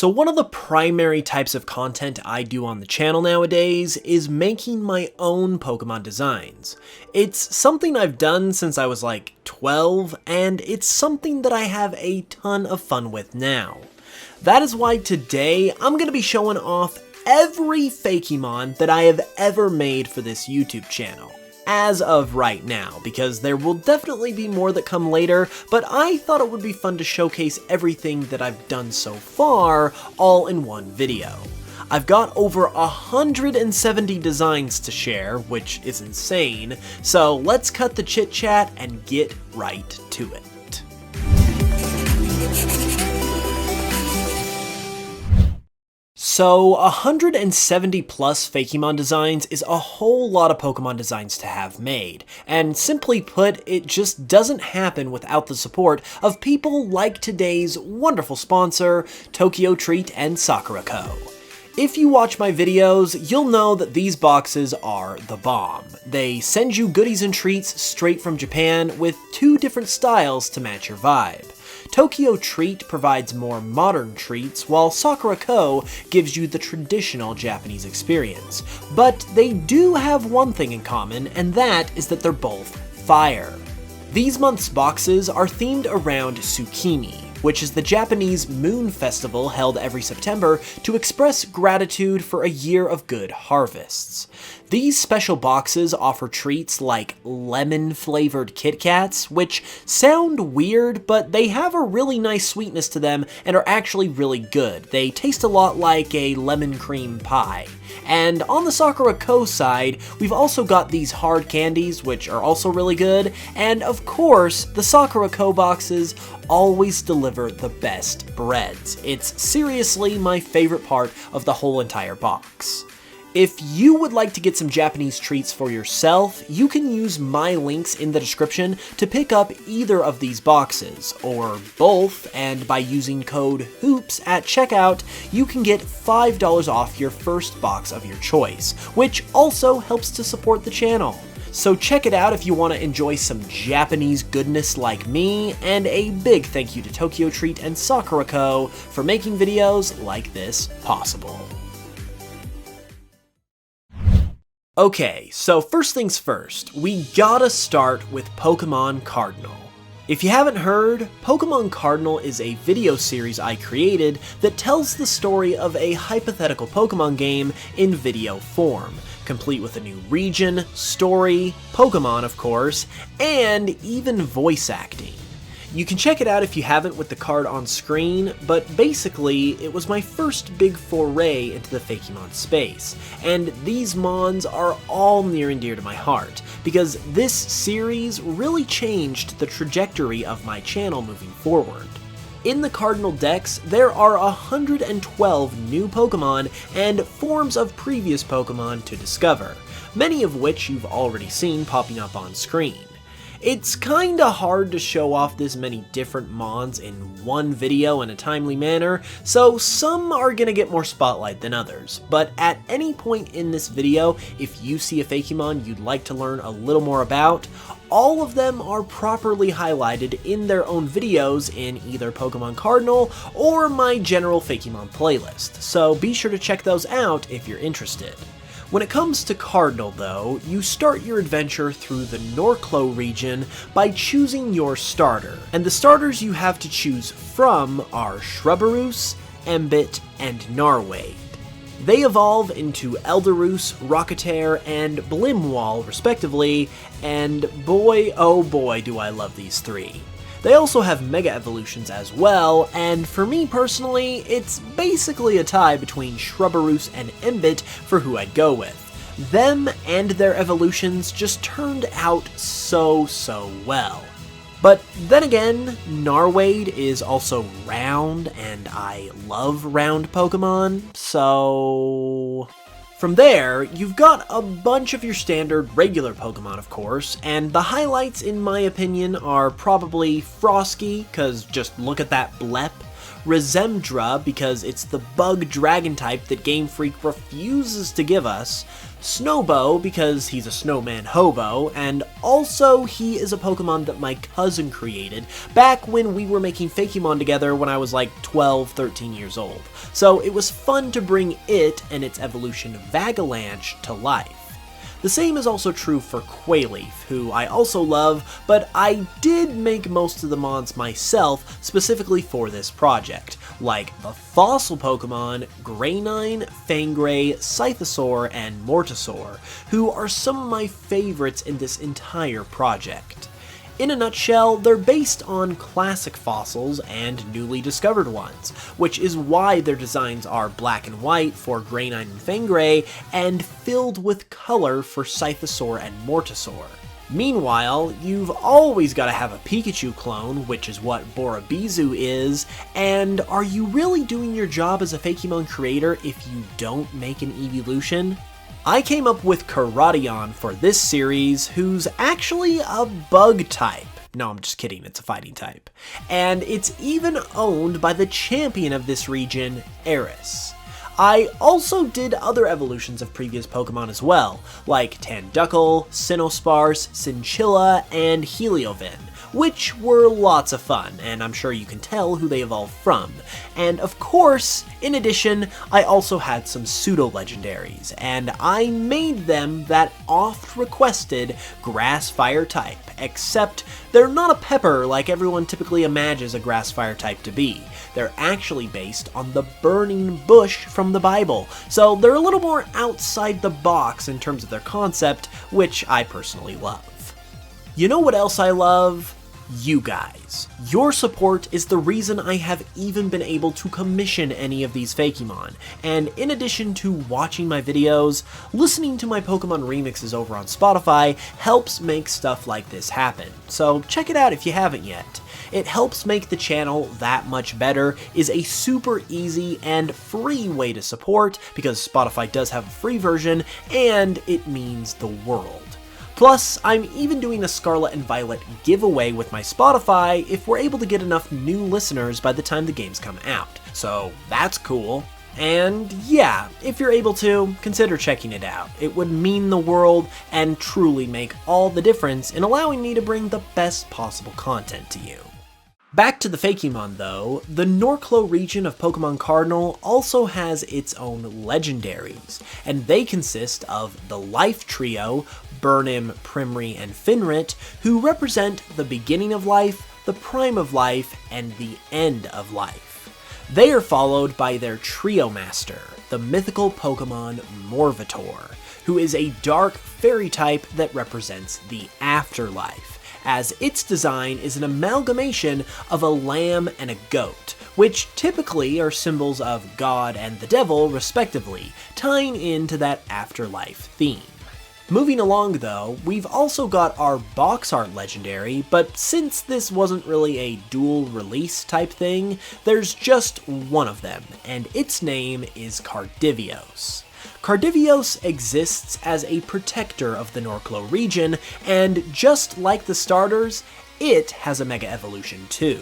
So one of the primary types of content I do on the channel nowadays is making my own Pokemon designs. It's something I've done since I was like 12, and it's something that I have a ton of fun with now. That is why today I'm going to be showing off every Fakemon that I have ever made for this YouTube channel. As of right now, because there will definitely be more that come later, but I thought it would be fun to showcase everything that I've done so far, all in one video. I've got over 170 designs to share, which is insane, so let's cut the chit chat and get right to it. So 170 plus Fakemon designs is a whole lot of Pokemon designs to have made, and simply put, it just doesn't happen without the support of people like today's wonderful sponsor, Tokyo Treat and Sakura Co. If you watch my videos, you'll know that these boxes are the bomb. They send you goodies and treats straight from Japan with 2 different styles to match your vibe. Tokyo Treat provides more modern treats, while Sakura Co. gives you the traditional Japanese experience. But they do have one thing in common, and that is that they're both fire. These month's boxes are themed around Tsukimi, which is the Japanese moon festival held every September to express gratitude for a year of good harvests. These special boxes offer treats like lemon-flavored Kit Kats, which sound weird, but they have a really nice sweetness to them and are actually really good. They taste a lot like a lemon cream pie. And on the Sakura Co. side, we've also got these hard candies, which are also really good, and of course, the Sakura Co. boxes always deliver the best breads. It's seriously my favorite part of the whole entire box. If you would like to get some Japanese treats for yourself, you can use my links in the description to pick up either of these boxes, or both, and by using code HOOPS at checkout, you can get $5 off your first box of your choice, which also helps to support the channel. So check it out if you want to enjoy some Japanese goodness like me, and a big thank you to Tokyo Treat and Sakura Co. for making videos like this possible. Okay, so first things first, we gotta start with Pokémon Cardinal. If you haven't heard, Pokémon Cardinal is a video series I created that tells the story of a hypothetical Pokémon game in video form, complete with a new region, story, Pokémon of course, and even voice acting. You can check it out if you haven't with the card on screen, but basically, it was my first big foray into the Fakemon space, and these mons are all near and dear to my heart, because this series really changed the trajectory of my channel moving forward. In the Cardinal Dex, there are 112 new Pokemon and forms of previous Pokemon to discover, many of which you've already seen popping up on screen. It's kinda hard to show off this many different mons in one video in a timely manner, so some are gonna get more spotlight than others. But at any point in this video, if you see a Fakemon you'd like to learn a little more about, all of them are properly highlighted in their own videos in either Pokemon Cardinal or my general Fakemon playlist, so be sure to check those out if you're interested. When it comes to Cardinal though, you start your adventure through the Norclo region by choosing your starter, and the starters you have to choose from are Shrubberus, Embitt, and Narwade. They evolve into Elderus, Rocketeer, and Blimwall respectively, and boy oh boy do I love these 3. They also have Mega Evolutions as well, and for me personally, it's basically a tie between Shrubberus and Embitt for who I'd go with. Them and their evolutions just turned out so well. But then again, Narwade is also round, and I love round Pokemon, so... From there, you've got a bunch of your standard regular Pokemon of course, and the highlights in my opinion are probably Frosky, cause just look at that blep, Resemdra because it's the bug dragon type that Game Freak refuses to give us, Snowbo because he's a snowman hobo, and also he is a Pokemon that my cousin created back when we were making Fakemon together when I was like 12, 13 years old. So it was fun to bring it and its evolution Vagalanche to life. The same is also true for Quailleaf, who I also love, but I did make most of the mons myself specifically for this project, like the fossil Pokemon Greninne, Fangray, Scythosaur, and Mortisaur, who are some of my favorites in this entire project. In a nutshell, they're based on classic fossils and newly discovered ones, which is why their designs are black and white for Greninne and Fangray, and filled with color for Scythosaur and Mortisaur. Meanwhile, you've always got to have a Pikachu clone, which is what Borobizu is, and are you really doing your job as a Fakemon creator if you don't make an evolution? I came up with Karadion for this series, who's actually a bug type. No, I'm just kidding, it's a fighting type. And it's even owned by the champion of this region, Eris. I also did other evolutions of previous Pokemon as well, like Tanduckle, Sinnoh, Cinchilla, and Heliovin, which were lots of fun, and I'm sure you can tell who they evolved from. And of course, in addition, I also had some pseudo-legendaries, and I made them that oft-requested grass-fire type, except they're not a pepper like everyone typically imagines a grass-fire type to be. They're actually based on the burning bush from the Bible, so they're a little more outside the box in terms of their concept, which I personally love. You know what else I love? You guys. Your support is the reason I have even been able to commission any of these Fakemon, and in addition to watching my videos, listening to my Pokemon remixes over on Spotify helps make stuff like this happen, so check it out if you haven't yet. It helps make the channel that much better, is a super easy and free way to support, because Spotify does have a free version, and it means the world. Plus, I'm even doing a Scarlet and Violet giveaway with my Spotify if we're able to get enough new listeners by the time the games come out. So that's cool. And yeah, if you're able to, consider checking it out. It would mean the world and truly make all the difference in allowing me to bring the best possible content to you. Back to the Fakemon though, the Norclo region of Pokemon Cardinal also has its own legendaries, and they consist of the Life Trio, Burnim, Primree, and Finrit, who represent the beginning of life, the prime of life, and the end of life. They are followed by their Trio Master, the mythical Pokemon Morvitor, who is a dark fairy type that represents the afterlife, as its design is an amalgamation of a lamb and a goat, which typically are symbols of God and the devil respectively, tying into that afterlife theme. Moving along though, we've also got our box art legendary, but since this wasn't really a dual release type thing, there's just one of them, and its name is Cardivios. Cardivios exists as a protector of the Norclo region, and just like the starters, it has a Mega Evolution too.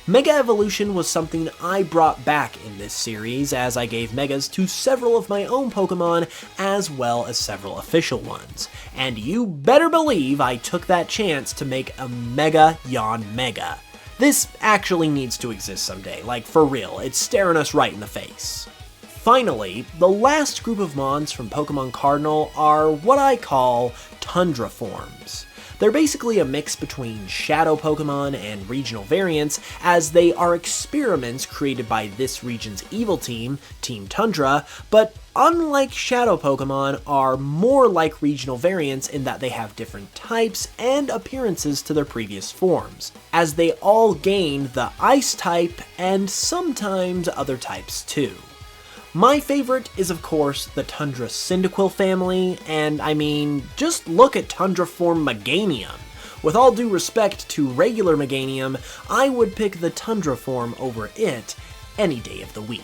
Mega Evolution was something I brought back in this series, as I gave Megas to several of my own Pokemon, as well as several official ones. And you better believe I took that chance to make a Mega Yanmega. This actually needs to exist someday, like for real, it's staring us right in the face. Finally, the last group of mons from Pokemon Cardinal are what I call Tundra forms. They're basically a mix between Shadow Pokemon and regional variants, as they are experiments created by this region's evil team, Team Tundra, but unlike Shadow Pokemon, are more like regional variants in that they have different types and appearances to their previous forms, as they all gain the Ice type and sometimes other types too. My favorite is of course the Tundra Cyndaquil family, and I mean, just look at Tundra form Meganium. With all due respect to regular Meganium, I would pick the Tundra form over it any day of the week.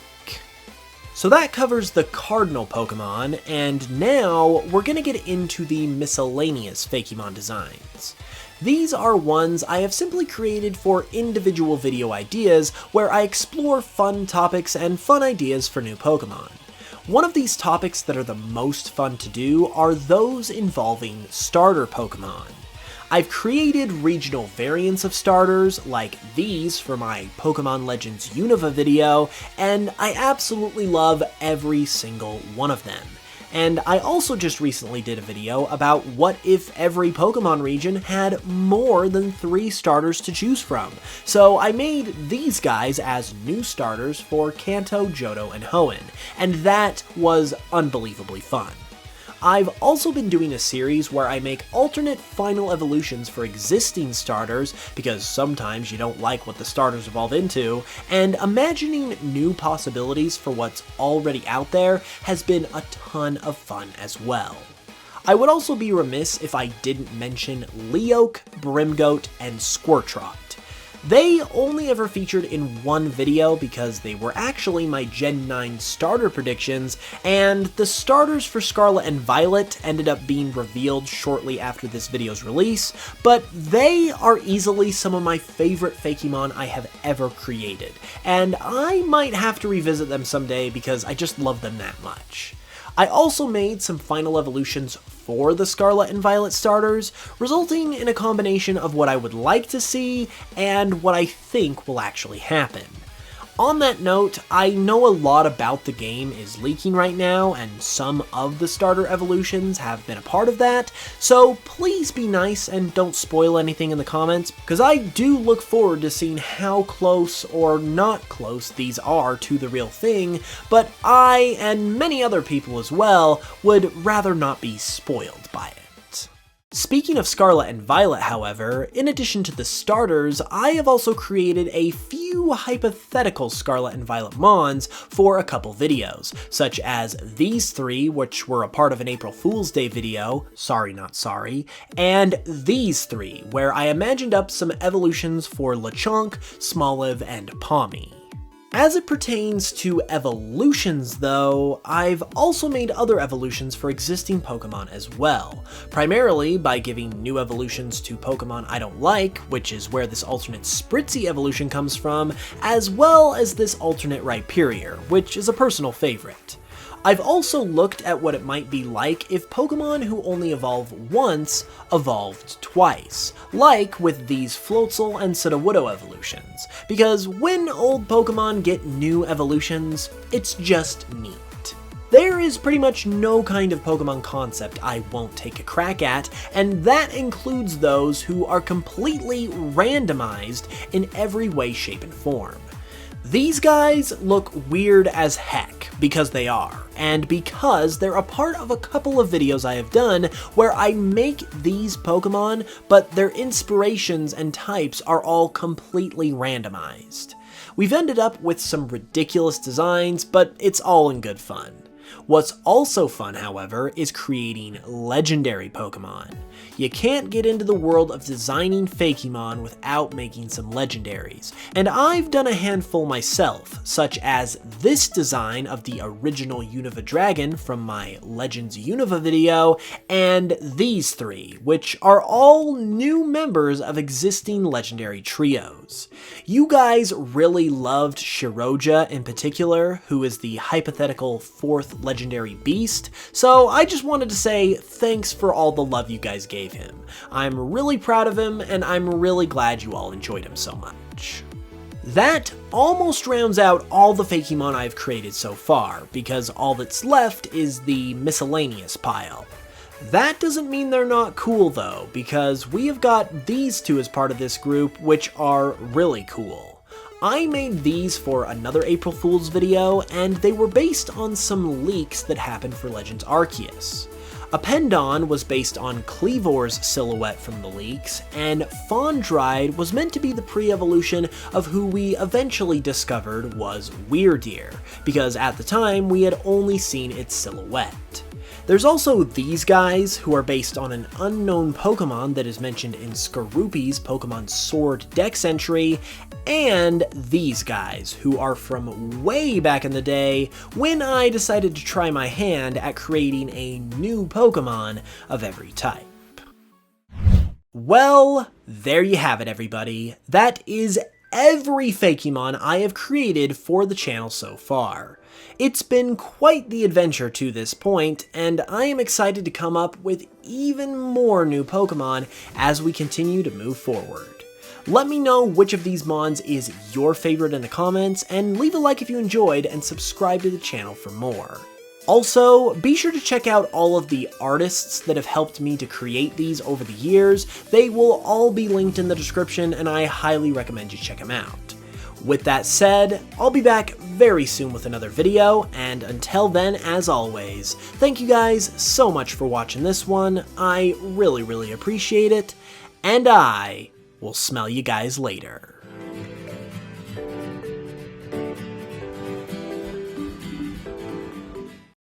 So that covers the Cardinal Pokemon, and now we're gonna get into the miscellaneous Fakemon designs. These are ones I have simply created for individual video ideas where I explore fun topics and fun ideas for new Pokemon. One of these topics that are the most fun to do are those involving starter Pokemon. I've created regional variants of starters, like these for my Pokemon Legends Unova video, and I absolutely love every single one of them. And I also just recently did a video about what if every Pokemon region had more than 3 starters to choose from. So I made these guys as new starters for Kanto, Johto, and Hoenn, and that was unbelievably fun. I've also been doing a series where I make alternate final evolutions for existing starters, because sometimes you don't like what the starters evolve into, and imagining new possibilities for what's already out there has been a ton of fun as well. I would also be remiss if I didn't mention Leoke, Brimgoat, and Squirtrot. They only ever featured in one video because they were actually my Gen 9 starter predictions, and the starters for Scarlet and Violet ended up being revealed shortly after this video's release, but they are easily some of my favorite Fakemon I have ever created, and I might have to revisit them someday because I just love them that much. I also made some final evolutions for the Scarlet and Violet starters, resulting in a combination of what I would like to see and what I think will actually happen. On that note, I know a lot about the game is leaking right now, and some of the starter evolutions have been a part of that, so please be nice and don't spoil anything in the comments, because I do look forward to seeing how close or not close these are to the real thing, but I, and many other people as well, would rather not be spoiled by it. Speaking of Scarlet and Violet, however, in addition to the starters, I have also created a few hypothetical Scarlet and Violet Mons for a couple videos, such as these 3, which were a part of an April Fool's Day video, sorry not sorry, and these 3, where I imagined up some evolutions for Lechonk, Smoliv, and Pawmi. As it pertains to evolutions though, I've also made other evolutions for existing Pokemon as well, primarily by giving new evolutions to Pokemon I don't like, which is where this alternate Spritzy evolution comes from, as well as this alternate Rhyperior, which is a personal favorite. I've also looked at what it might be like if Pokemon who only evolve once evolved twice, like with these Floatzel and Sudowoodo evolutions, because when old Pokemon get new evolutions, it's just neat. There is pretty much no kind of Pokemon concept I won't take a crack at, and that includes those who are completely randomized in every way, shape, and form. These guys look weird as heck, because they are, and because they're a part of a couple of videos I have done where I make these Pokemon, but their inspirations and types are all completely randomized. We've ended up with some ridiculous designs, but it's all in good fun. What's also fun, however, is creating legendary Pokemon. You can't get into the world of designing Fakemon without making some legendaries, and I've done a handful myself, such as this design of the original Unova Dragon from my Legends Unova video, and these 3, which are all new members of existing legendary trios. You guys really loved Shiroja in particular, who is the hypothetical 4th legendary beast, so I just wanted to say thanks for all the love you guys gave him. I'm really proud of him, and I'm really glad you all enjoyed him so much. That almost rounds out all the Fakemon I've created so far, because all that's left is the miscellaneous pile. That doesn't mean they're not cool though, because we have got these 2 as part of this group, which are really cool. I made these for another April Fool's video, and they were based on some leaks that happened for Legends Arceus. Appendon was based on Kleavor's silhouette from the leaks, and Fondride was meant to be the pre-evolution of who we eventually discovered was Weirdeer, because at the time we had only seen its silhouette. There's also these guys, who are based on an unknown Pokemon that is mentioned in Skorupi's Pokemon Sword Dex entry, and these guys, who are from way back in the day when I decided to try my hand at creating a new Pokemon of every type. Well, there you have it, everybody. That is every Fakemon I have created for the channel so far. It's been quite the adventure to this point, and I am excited to come up with even more new Pokemon as we continue to move forward. Let me know which of these mons is your favorite in the comments, and leave a like if you enjoyed, and subscribe to the channel for more. Also, be sure to check out all of the artists that have helped me to create these over the years. They will all be linked in the description, and I highly recommend you check them out. With that said, I'll be back very soon with another video, and until then, as always, thank you guys so much for watching this one. I really appreciate it, and I will smell you guys later.